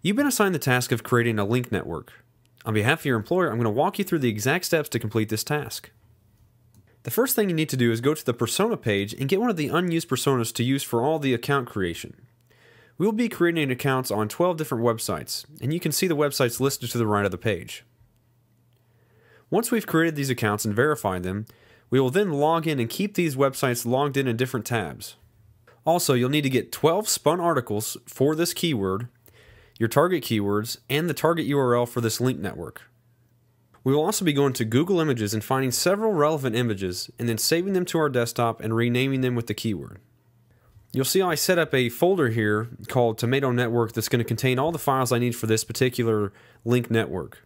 You've been assigned the task of creating a link network. On behalf of your employer, I'm going to walk you through the exact steps to complete this task. The first thing you need to do is go to the persona page and get one of the unused personas to use for all the account creation. We will be creating accounts on 12 different websites, and you can see the websites listed to the right of the page. Once we've created these accounts and verified them, we will then log in and keep these websites logged in different tabs. Also, you'll need to get 12 spun articles for this keyword, your target keywords, and the target URL for this link network. We will also be going to Google Images and finding several relevant images and then saving them to our desktop and renaming them with the keyword. You'll see I set up a folder here called Tomato Network that's going to contain all the files I need for this particular link network.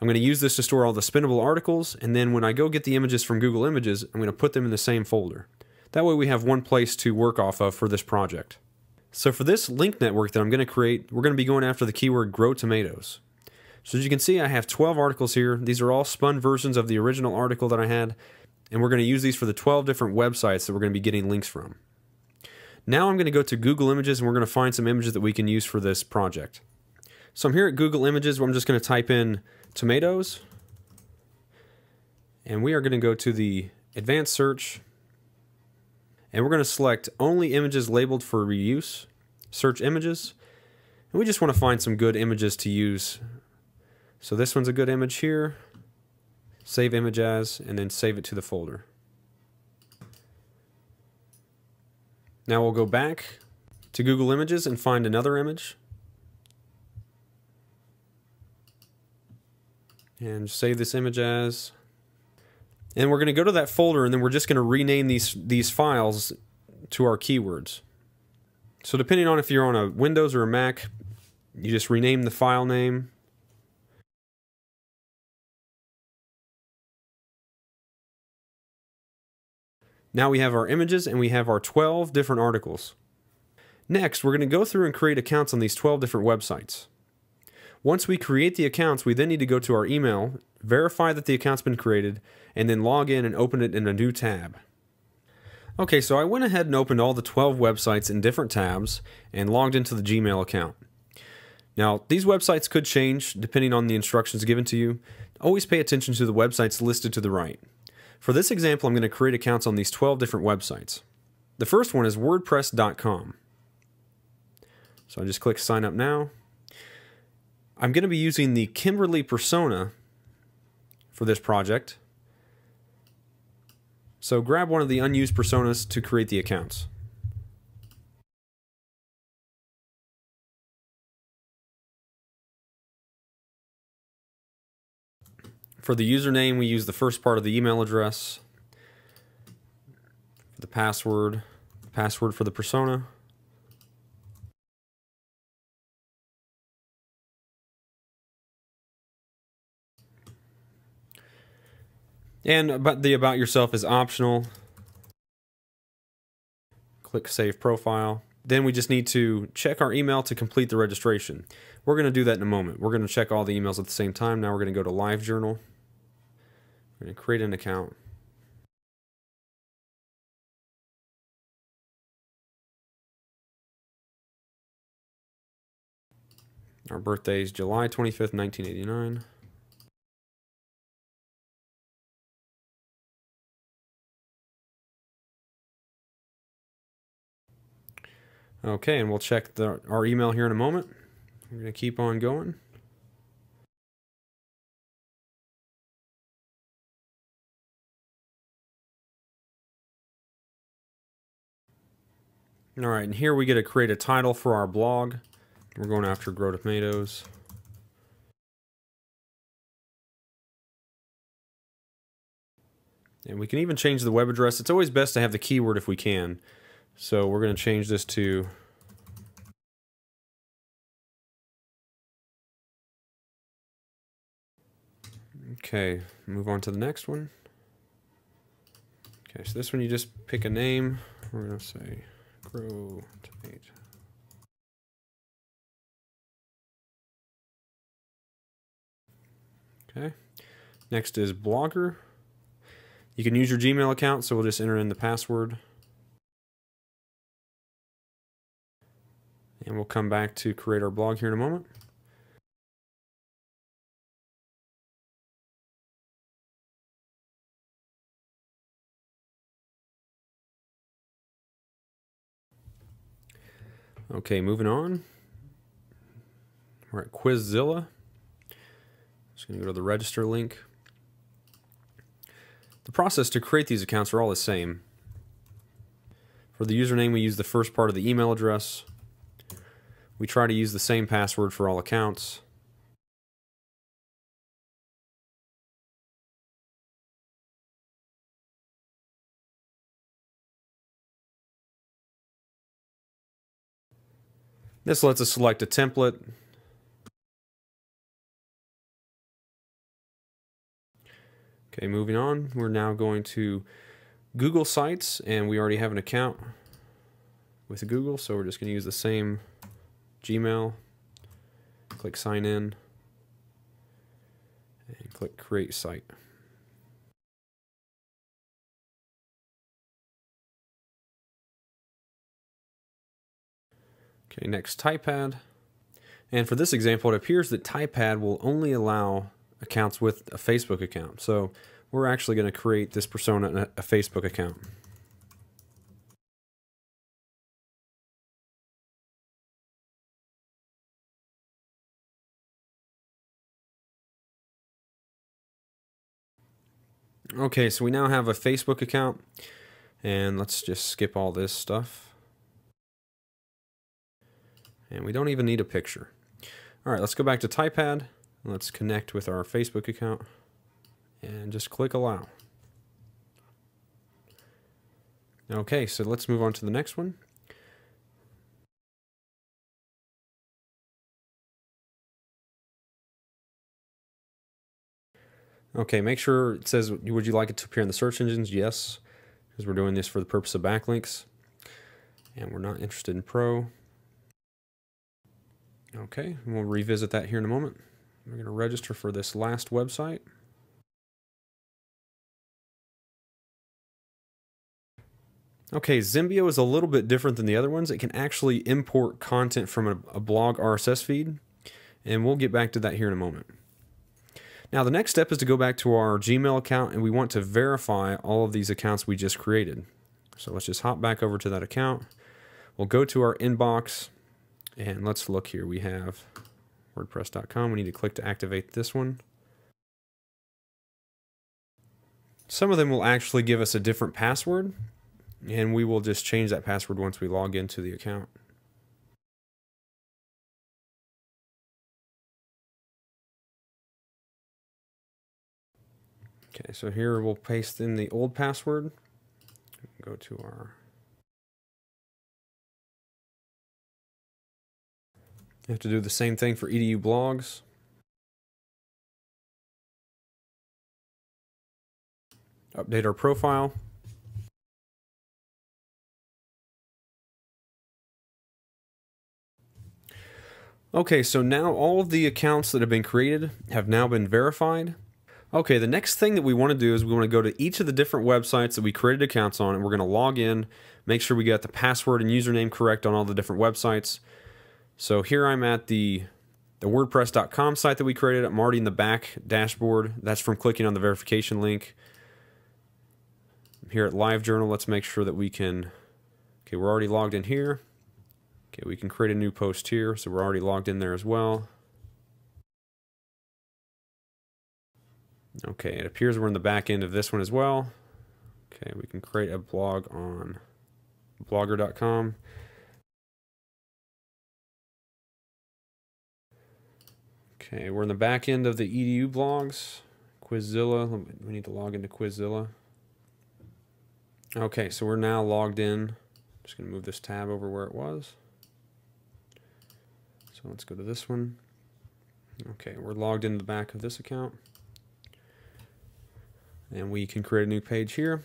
I'm going to use this to store all the spinnable articles, and then when I go get the images from Google Images, I'm going to put them in the same folder. That way we have one place to work off of for this project. So for this link network that I'm going to create, we're going to be going after the keyword Grow Tomatoes. So as you can see, I have 12 articles here. These are all spun versions of the original article that I had, and we're going to use these for the 12 different websites that we're going to be getting links from. Now I'm going to go to Google Images and we're going to find some images that we can use for this project. So I'm here at Google Images where I'm just going to type in tomatoes, and we are going to go to the advanced search, and we're going to select only images labeled for reuse, search images, and we just want to find some good images to use. So this one's a good image here, save image as, and then save it to the folder. Now we'll go back to Google Images and find another image. And save this image as. And we're going to go to that folder and then we're just going to rename these files to our keywords. So depending on if you're on a Windows or a Mac, you just rename the file name. Now we have our images and we have our 12 different articles. Next, we're going to go through and create accounts on these 12 different websites. Once we create the accounts, we then need to go to our email, verify that the account's been created, and then log in and open it in a new tab. Okay, so I went ahead and opened all the 12 websites in different tabs and logged into the Gmail account. Now, these websites could change depending on the instructions given to you. Always pay attention to the websites listed to the right. For this example, I'm going to create accounts on these 12 different websites. The first one is WordPress.com. So I just click Sign Up Now. I'm going to be using the Kimberly persona for this project. So grab one of the unused personas to create the accounts. For the username, we use the first part of the email address. For the password for the persona. And the About Yourself is optional. Click Save Profile. Then we just need to check our email to complete the registration. We're going to do that in a moment. We're going to check all the emails at the same time. Now we're going to go to LiveJournal. We're going to create an account. Our birthday is July 25th, 1989. Okay, and we'll check our email here in a moment. We're going to keep on going. All right, and here we get to create a title for our blog. We're going after Grow Tomatoes. And we can even change the web address. It's always best to have the keyword if we can. So we're going to change this to okay, move on to the next one. Okay, so this one you just pick a name. We're going to say Grow Tomato. Okay. Next is Blogger. You can use your Gmail account, so we'll just enter in the password. And we'll come back to create our blog here in a moment. Okay, moving on. We're at Quizzilla. Just going to go to the register link. The process to create these accounts are all the same. For the username, we use the first part of the email address. We try to use the same password for all accounts. This lets us select a template. Okay, moving on, we're now going to Google Sites, and we already have an account with Google, so we're just going to use the same Gmail. Click Sign In, and click Create Site. Okay, next TypePad. And for this example, it appears that TypePad will only allow accounts with a Facebook account. So we're actually going to create this persona in a Facebook account. Okay, so we now have a Facebook account, and let's just skip all this stuff. And we don't even need a picture. All right, let's go back to TypePad. Let's connect with our Facebook account and just click Allow. Okay, so let's move on to the next one. Okay, make sure it says, would you like it to appear in the search engines? Yes, because we're doing this for the purpose of backlinks. And we're not interested in Pro. Okay, and we'll revisit that here in a moment. We're going to register for this last website. Okay, Zimbio is a little bit different than the other ones. It can actually import content from a blog RSS feed, and we'll get back to that here in a moment. Now, the next step is to go back to our Gmail account, and we want to verify all of these accounts we just created. So let's just hop back over to that account. We'll go to our inbox, and let's look here. We have WordPress.com. We need to click to activate this one. Some of them will actually give us a different password, and we will just change that password once we log into the account. Okay, so here we'll paste in the old password. Go to our... You have to do the same thing for EDU blogs. Update our profile. Okay, so now all of the accounts that have been created have now been verified. Okay, the next thing that we want to do is we want to go to each of the different websites that we created accounts on, and we're going to log in, make sure we got the password and username correct on all the different websites. So here I'm at the WordPress.com site that we created. I'm already in the back dashboard. That's from clicking on the verification link. Here at LiveJournal, let's make sure that we can... Okay, we're already logged in here. Okay, we can create a new post here, so we're already logged in there as well. Okay, it appears we're in the back end of this one as well. Okay, we can create a blog on blogger.com. Okay, we're in the back end of the EDU blogs. Quizzilla, we need to log into Quizzilla. Okay, so we're now logged in. Just going to move this tab over where it was. So let's go to this one. Okay, we're logged into the back of this account. And we can create a new page here.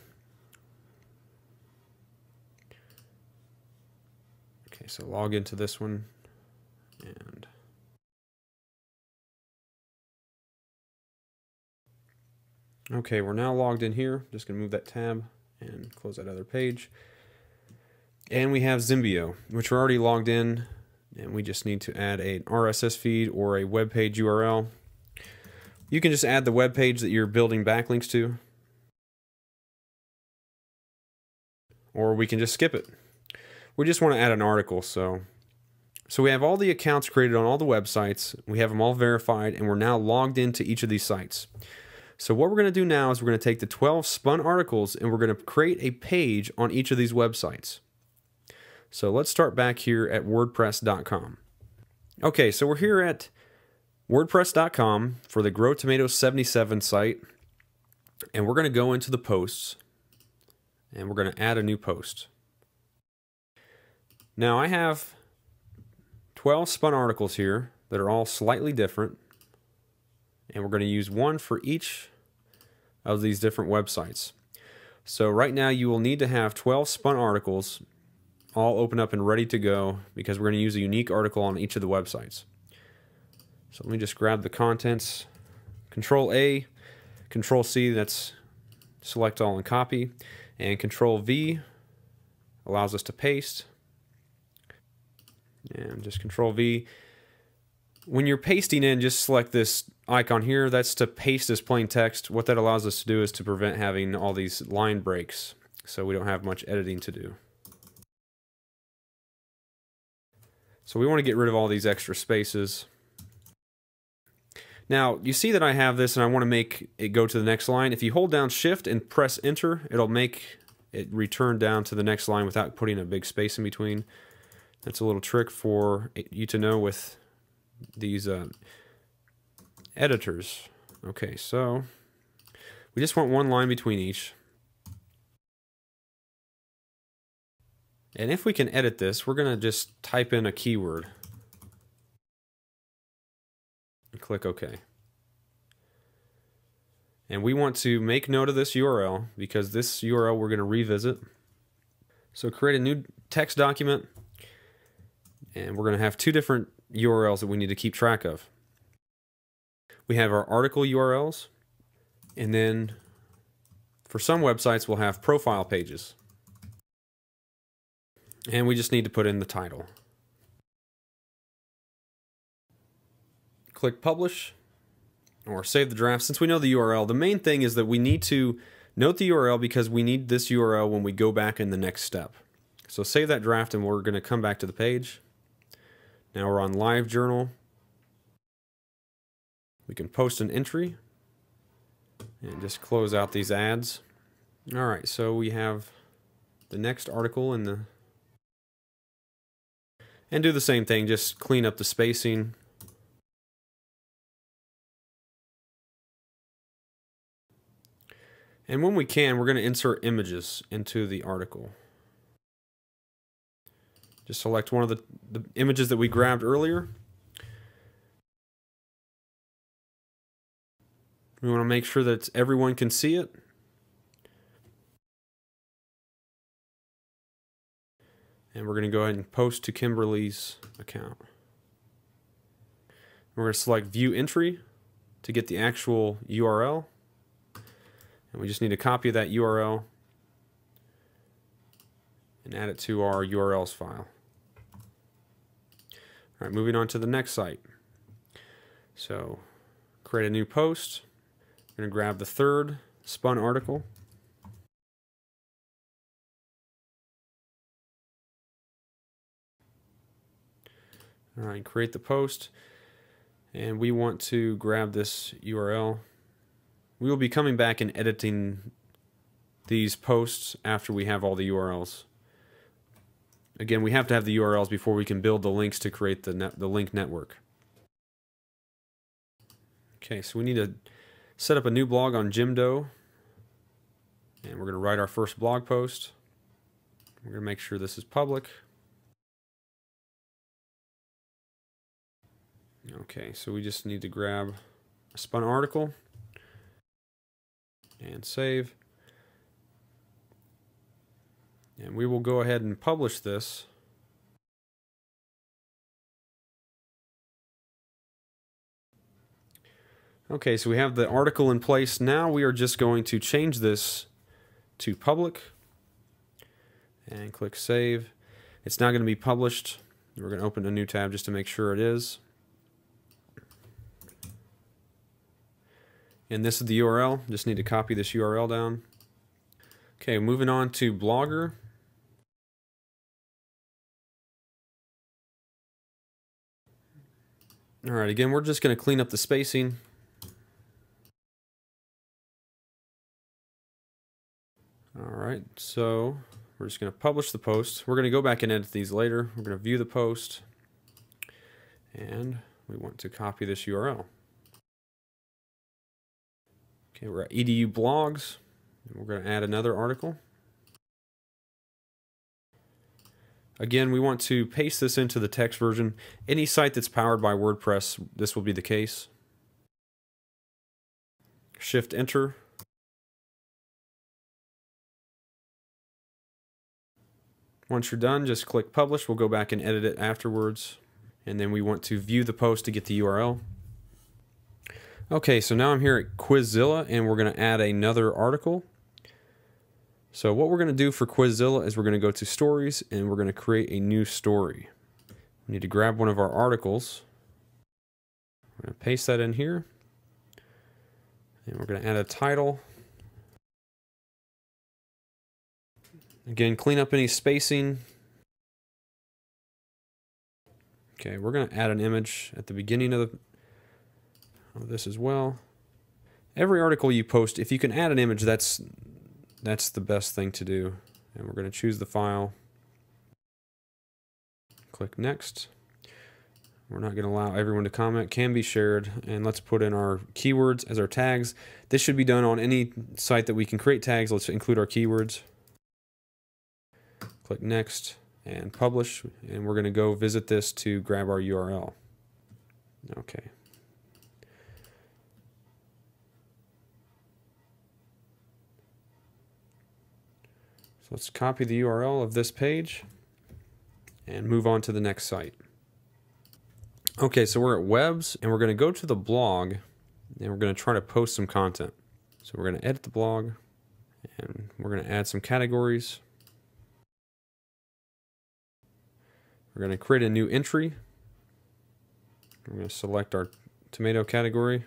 Okay, so log into this one. And okay, we're now logged in here. Just going to move that tab and close that other page. And we have Zimbio, which we're already logged in, and we just need to add an RSS feed or a web page URL. You can just add the web page that you're building backlinks to, or we can just skip it. We just want to add an article, so So we have all the accounts created on all the websites, we have them all verified, and we're now logged into each of these sites. So what we're going to do now is we're going to take the 12 spun articles and we're going to create a page on each of these websites. So let's start back here at WordPress.com. Okay, so we're here at WordPress.com for the Grow Tomatoes 77 site, and we're going to go into the posts and we're going to add a new post. Now I have 12 spun articles here that are all slightly different, and we're going to use one for each of these different websites. So right now you will need to have 12 spun articles all open up and ready to go, because we're going to use a unique article on each of the websites. So let me just grab the contents, Control A, Control C, that's select all and copy, and Control V allows us to paste, and just Control V. When you're pasting in, just select this icon here. That's to paste as plain text. What that allows us to do is to prevent having all these line breaks, so we don't have much editing to do. So we want to get rid of all these extra spaces. Now, you see that I have this and I want to make it go to the next line. If you hold down Shift and press Enter, it'll make it return down to the next line without putting a big space in between. That's a little trick for you to know with these editors. Okay, so we just want one line between each. And if we can edit this, we're going to just type in a keyword and click OK. And we want to make note of this URL, because this URL we're going to revisit. So create a new text document, and we're going to have two different URLs that we need to keep track of. We have our article URLs, and then for some websites we'll have profile pages. And we just need to put in the title. Click Publish or save the draft. Since we know the URL, the main thing is that we need to note the URL, because we need this URL when we go back in the next step. So save that draft and we're going to come back to the page. Now we're on Live Journal. We can post an entry and just close out these ads. Alright, so we have the next article in the... And do the same thing, just clean up the spacing. And when we can, we're going to insert images into the article. Just select one of the images that we grabbed earlier. We want to make sure that everyone can see it. And we're going to go ahead and post to Kimberly's account. We're going to select View Entry to get the actual URL. And we just need a copy of that URL and add it to our URLs file. All right, moving on to the next site. So create a new post. We're going to grab the third spun article. All right, create the post, and we want to grab this URL. We will be coming back and editing these posts after we have all the URLs. Again, we have to have the URLs before we can build the links to create the link network. Okay, so we need to set up a new blog on Jimdo, and we're going to write our first blog post. We're going to make sure this is public. Okay, so we just need to grab a spun article and save. And we will go ahead and publish this. Okay, so we have the article in place. Now we are just going to change this to public and click save. It's now going to be published. We're going to open a new tab just to make sure it is. And this is the URL. Just need to copy this URL down. Okay, moving on to Blogger. All right, again, we're just going to clean up the spacing. All right, so we're just going to publish the post. We're going to go back and edit these later. We're going to view the post, and we want to copy this URL. Okay, we're at edu blogs, and we're going to add another article. Again, we want to paste this into the text version. Any site that's powered by WordPress, this will be the case. Shift Enter. Once you're done, just click Publish. We'll go back and edit it afterwards. And then we want to view the post to get the URL. Okay, so now I'm here at Quizzilla, and we're going to add another article. So what we're going to do for Quizzilla is we're going to go to Stories, and we're going to create a new story. We need to grab one of our articles. We're going to paste that in here. And we're going to add a title. Again, clean up any spacing. Okay, we're going to add an image at the beginning of this as well. Every article you post, if you can add an image, that's the best thing to do. And we're going to choose the file. Click Next. We're not going to allow everyone to comment. Can be shared. And let's put in our keywords as our tags. This should be done on any site that we can create tags. Let's include our keywords. Click Next and Publish. And we're going to go visit this to grab our URL. Okay. Let's copy the URL of this page and move on to the next site. Okay, so we're at Webs, and we're going to go to the blog, and we're going to try to post some content. So we're going to edit the blog, and we're going to add some categories. We're going to create a new entry. We're going to select our tomato category.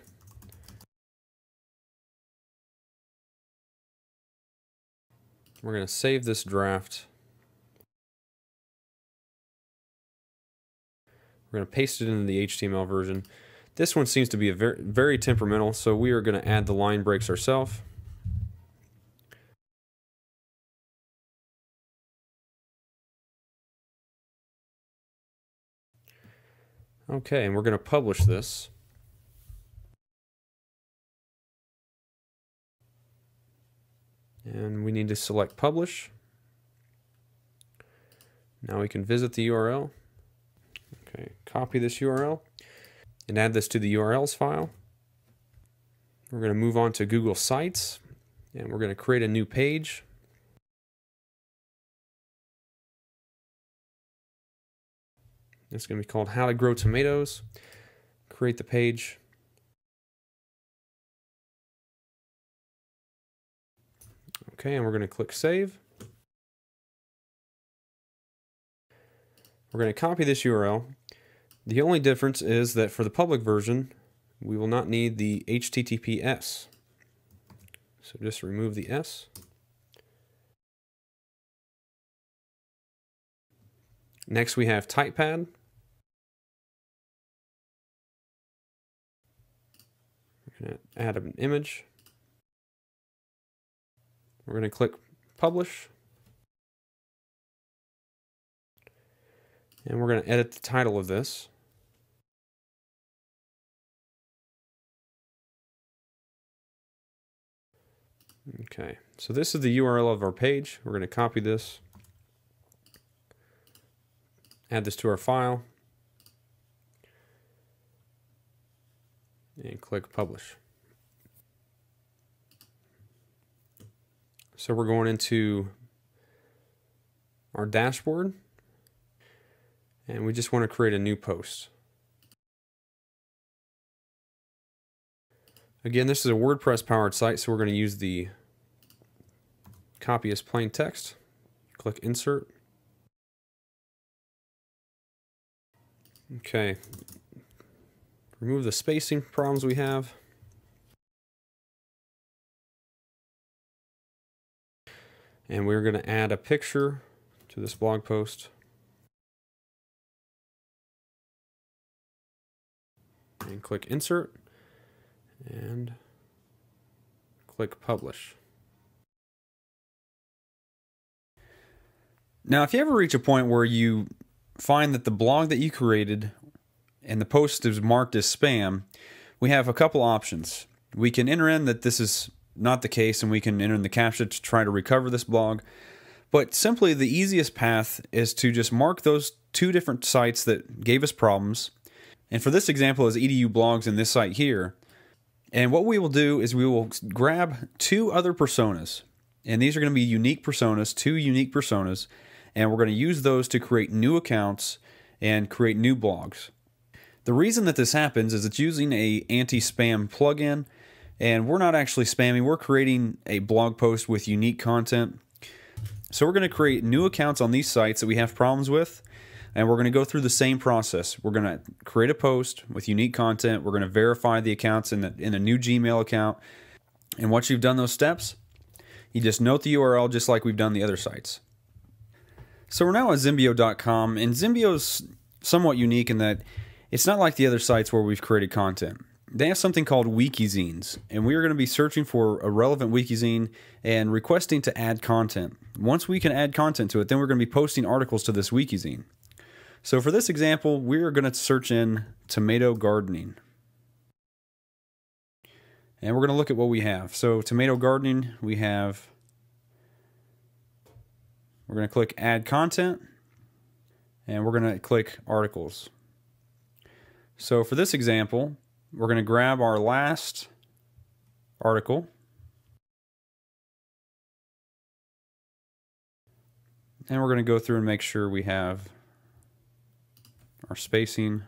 We're going to save this draft. We're going to paste it into the HTML version. This one seems to be very temperamental, so we are going to add the line breaks ourselves. Okay, and we're going to publish this. And we need to select Publish. Now we can visit the URL. Okay, copy this URL and add this to the URLs file. We're going to move on to Google Sites, and we're going to create a new page. It's going to be called How to Grow Tomatoes. Create the page. Okay, and we're going to click Save. We're going to copy this URL. The only difference is that for the public version, we will not need the HTTPS. So just remove the S. Next we have TypePad. We're going to add an image. We're going to click Publish. And we're going to edit the title of this. Okay, so this is the URL of our page. We're going to copy this, add this to our file, and click Publish. So we're going into our dashboard, and we just want to create a new post. Again, this is a WordPress powered site, so we're going to use the copy as plain text. Click Insert. Okay. Remove the spacing problems we have. And we're going to add a picture to this blog post. and click Insert and click Publish. Now, if you ever reach a point where you find that the blog that you created and the post is marked as spam, we have a couple options. We can enter in that this is not the case, and we can enter in the captcha to try to recover this blog. But simply the easiest path is to just mark those two different sites that gave us problems. And for this example is EDU blogs and this site here. And what we will do is we will grab two other personas. And these are going to be unique personas, two unique personas. And we're going to use those to create new accounts and create new blogs. The reason that this happens is it's using a anti-spam plugin, and we're not actually spamming, we're creating a blog post with unique content. So we're going to create new accounts on these sites that we have problems with, and we're going to go through the same process. We're going to create a post with unique content, we're going to verify the accounts in a new Gmail account, and once you've done those steps, you just note the URL just like we've done the other sites. So we're now at Zimbio.com, and Zimbio's somewhat unique in that it's not like the other sites where we've created content. They have something called wikizines, and we are going to be searching for a relevant wikizine and requesting to add content. Once we can add content to it, then we're going to be posting articles to this wikizine. So for this example, we're going to search in tomato gardening. And we're going to look at what we have. So tomato gardening, we're going to click add content, and we're going to click articles. So for this example, we're going to grab our last article, and we're going to go through and make sure we have our spacing.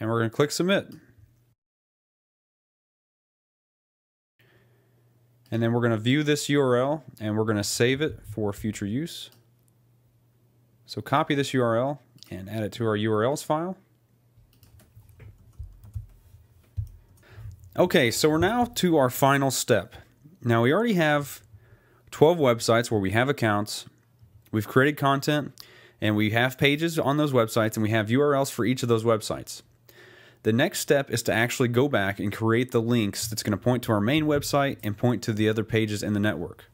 And we're going to click submit. And then we're going to view this URL, and we're going to save it for future use. So copy this URL and add it to our URLs file. Okay, so we're now to our final step. Now we already have 12 websites where we have accounts, we've created content, and we have pages on those websites, and we have URLs for each of those websites. The next step is to actually go back and create the links that's going to point to our main website and point to the other pages in the network.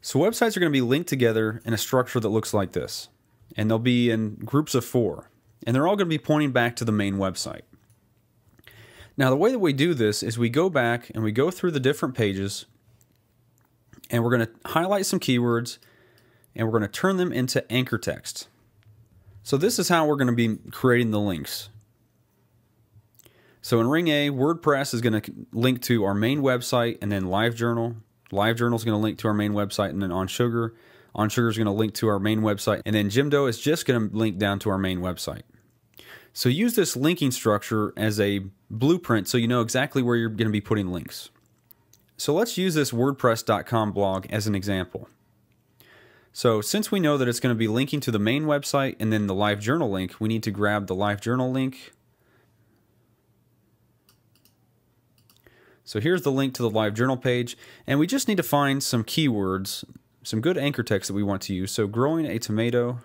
So websites are going to be linked together in a structure that looks like this. And they'll be in groups of 4. And they're all going to be pointing back to the main website. Now the way that we do this is we go back and we go through the different pages, and we're going to highlight some keywords, and we're going to turn them into anchor text. So this is how we're going to be creating the links. So in ring A, WordPress is going to link to our main website, and then LiveJournal. LiveJournal is going to link to our main website, and then OnSugar. OnSugar is going to link to our main website, and then Jimdo is just going to link down to our main website. So use this linking structure as a blueprint so you know exactly where you're going to be putting links. So let's use this WordPress.com blog as an example. So since we know that it's going to be linking to the main website and then the LiveJournal link, we need to grab the LiveJournal link. So here's the link to the LiveJournal page, and we just need to find some keywords, some good anchor text that we want to use. So growing a tomato,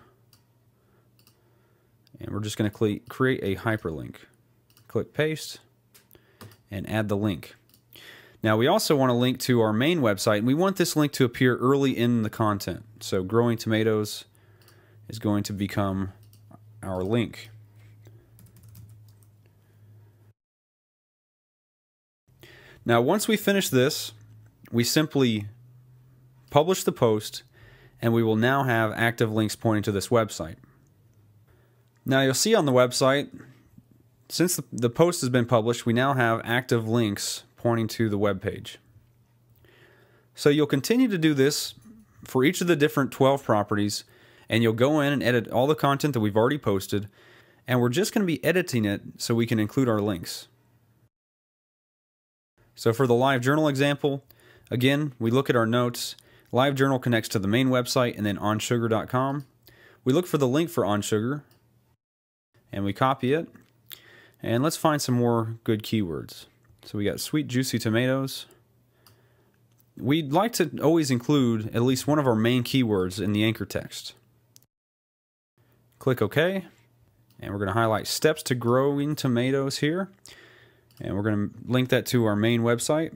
and we're just going to create a hyperlink. Click paste and add the link. Now we also want to link to our main website, and we want this link to appear early in the content. So growing tomatoes is going to become our link. Now once we finish this, we simply publish the post, and we will now have active links pointing to this website. Now you'll see on the website, since the post has been published, we now have active links pointing to the web page. So you'll continue to do this for each of the different 12 properties, and you'll go in and edit all the content that we've already posted, and we're just going to be editing it so we can include our links. So for the LiveJournal example, again, we look at our notes. LiveJournal connects to the main website and then onsugar.com. We look for the link for OnSugar, and we copy it. And let's find some more good keywords. So we got sweet juicy tomatoes. We'd like to always include at least one of our main keywords in the anchor text. Click OK. And we're going to highlight steps to growing tomatoes here. And we're going to link that to our main website.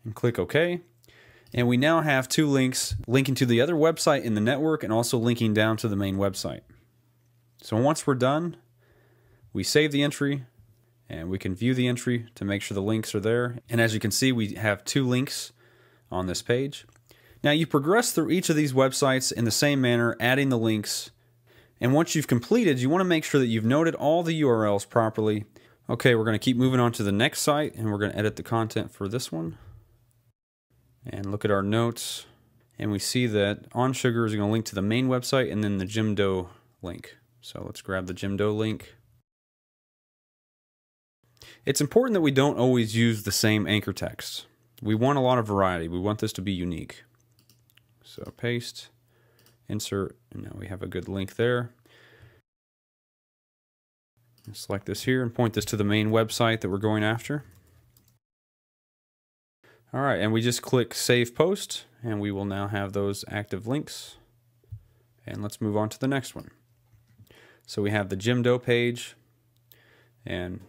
And click OK. And we now have two links linking to the other website in the network and also linking down to the main website. So once we're done, we save the entry and we can view the entry to make sure the links are there. And as you can see, we have two links on this page. Now you progress through each of these websites in the same manner, adding the links. And once you've completed, you want to make sure that you've noted all the URLs properly. Okay, we're going to keep moving on to the next site, and we're going to edit the content for this one. And look at our notes, and we see that On Sugar is going to link to the main website and then the Jim Doe link. So let's grab the Jim Doe link. It's important that we don't always use the same anchor text. We want a lot of variety. We want this to be unique. So paste, insert, and now we have a good link there. Select this here and point this to the main website that we're going after. All right, and we just click Save Post, and we will now have those active links. And let's move on to the next one. So we have the Jim Doe page, and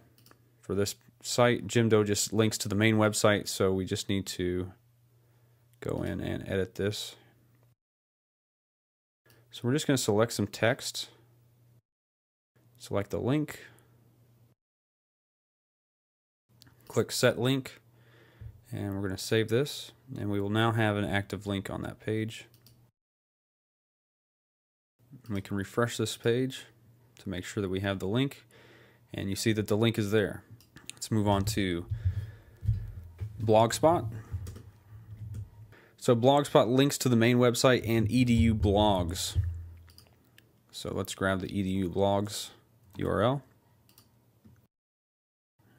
for this site, Jim Doe just links to the main website, so we just need to go in and edit this. So we're just going to select some text. Select the link, click Set Link, and we're going to save this, and we will now have an active link on that page. And we can refresh this page to make sure that we have the link, and you see that the link is there. Let's move on to Blogspot. So Blogspot links to the main website and edu blogs. So let's grab the edu blogs URL.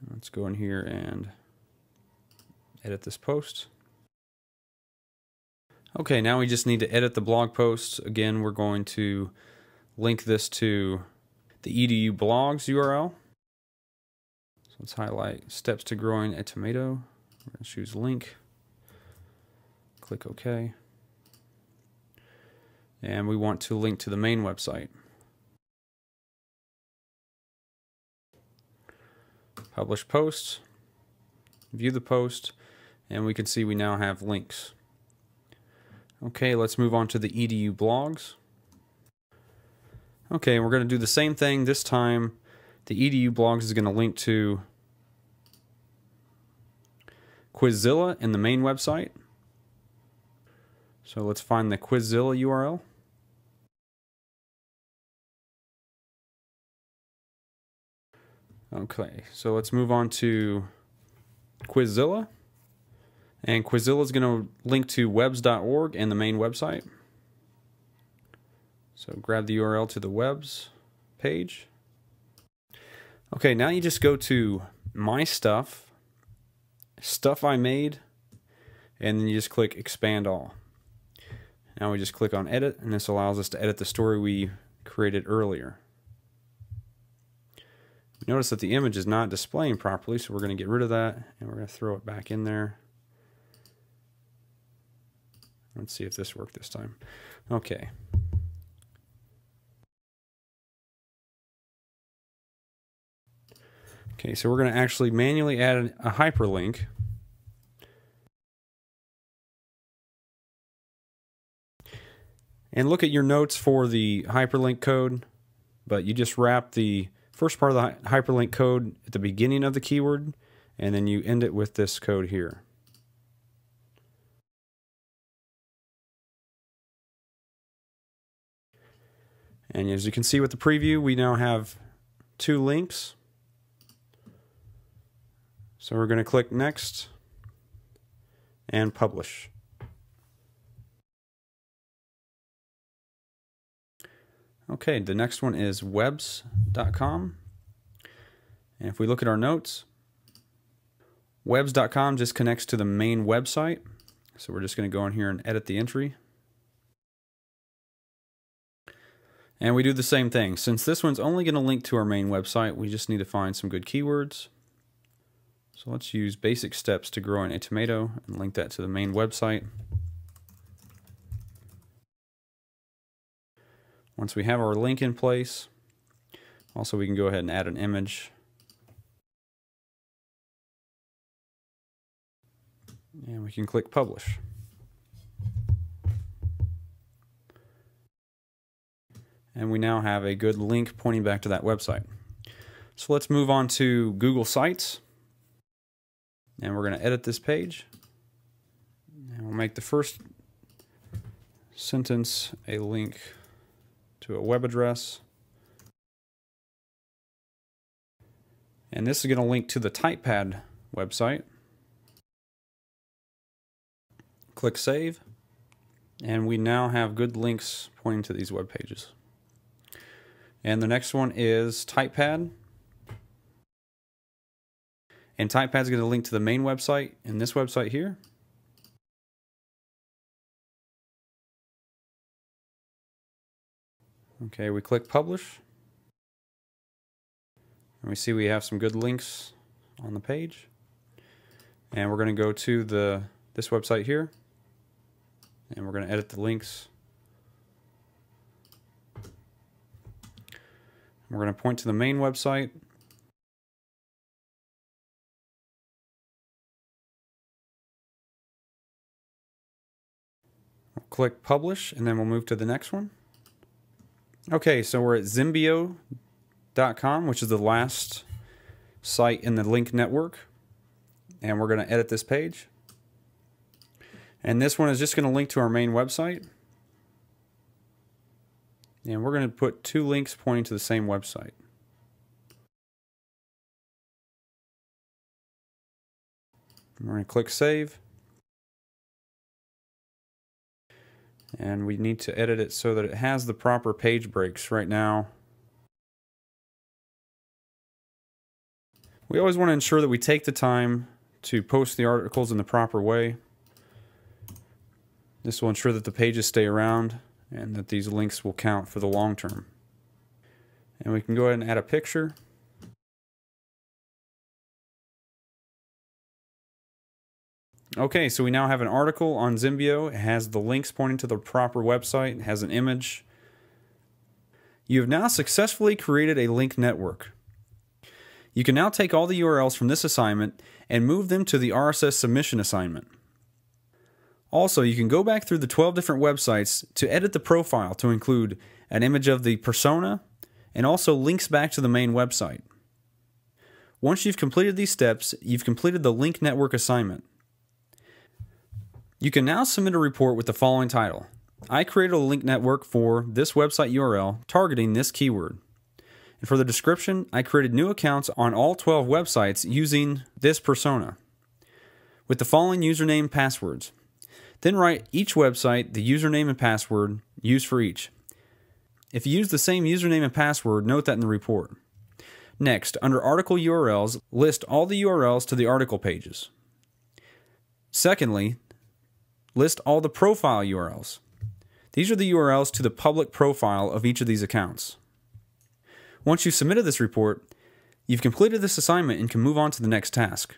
Let's go in here and edit this post. Okay, now we just need to edit the blog post. Again, we're going to link this to the edu blogs URL. So let's highlight steps to growing a tomato. We're going to choose link. Click OK. And we want to link to the main website. Publish post, view the post, and we can see we now have links. Okay, let's move on to the edu blogs. Okay, we're going to do the same thing. This time, the edu blogs is going to link to Quizzilla in the main website. So let's find the Quizzilla URL. Okay, so let's move on to Quizzilla. And Quizzilla is going to link to webs.org and the main website. So grab the URL to the webs page. Okay, now you just go to My Stuff, Stuff I Made, and then you just click Expand All. Now we just click on Edit, and this allows us to edit the story we created earlier. Notice that the image is not displaying properly, so we're going to get rid of that, and we're going to throw it back in there. Let's see if this worked this time. Okay. Okay, so we're going to actually manually add a hyperlink. And look at your notes for the hyperlink code, but you just wrap the first part of the hyperlink code at the beginning of the keyword, and then you end it with this code here. And as you can see with the preview, we now have two links. So we're going to click Next and Publish. Okay, the next one is webs.com. And if we look at our notes, webs.com just connects to the main website. So we're just going to go in here and edit the entry. And we do the same thing. Since this one's only going to link to our main website, we just need to find some good keywords. So let's use basic steps to growing a tomato and link that to the main website. Once we have our link in place, also we can go ahead and add an image. And we can click publish. And we now have a good link pointing back to that website. So let's move on to Google Sites. And we're going to edit this page. And we'll make the first sentence a link to a web address. And this is going to link to the TypePad website. Click Save. And we now have good links pointing to these web pages. And the next one is TypePad. And TypePad is going to link to the main website and this website here. Okay, we click Publish. And we see we have some good links on the page. And we're going to go to this website here. And we're going to edit the links. We're going to point to the main website. We'll click Publish, and then we'll move to the next one. Okay, so we're at Zimbio.com, which is the last site in the link network. And we're going to edit this page. And this one is just going to link to our main website. And we're going to put two links pointing to the same website. We're going to click Save. And we need to edit it so that it has the proper page breaks right now. We always want to ensure that we take the time to post the articles in the proper way. This will ensure that the pages stay around and that these links will count for the long term. And we can go ahead and add a picture. Okay, so we now have an article on Zimbio. It has the links pointing to the proper website. It has an image. You have now successfully created a link network. You can now take all the URLs from this assignment and move them to the RSS submission assignment. Also, you can go back through the 12 different websites to edit the profile to include an image of the persona and also links back to the main website. Once you've completed these steps, you've completed the link network assignment. You can now submit a report with the following title: I created a link network for this website URL targeting this keyword. And for the description, I created new accounts on all 12 websites using this persona with the following username and passwords. Then write each website the username and password used for each. If you use the same username and password, note that in the report. Next, under article URLs, list all the URLs to the article pages. Secondly, list all the profile URLs. These are the URLs to the public profile of each of these accounts. Once you've submitted this report, you've completed this assignment and can move on to the next task.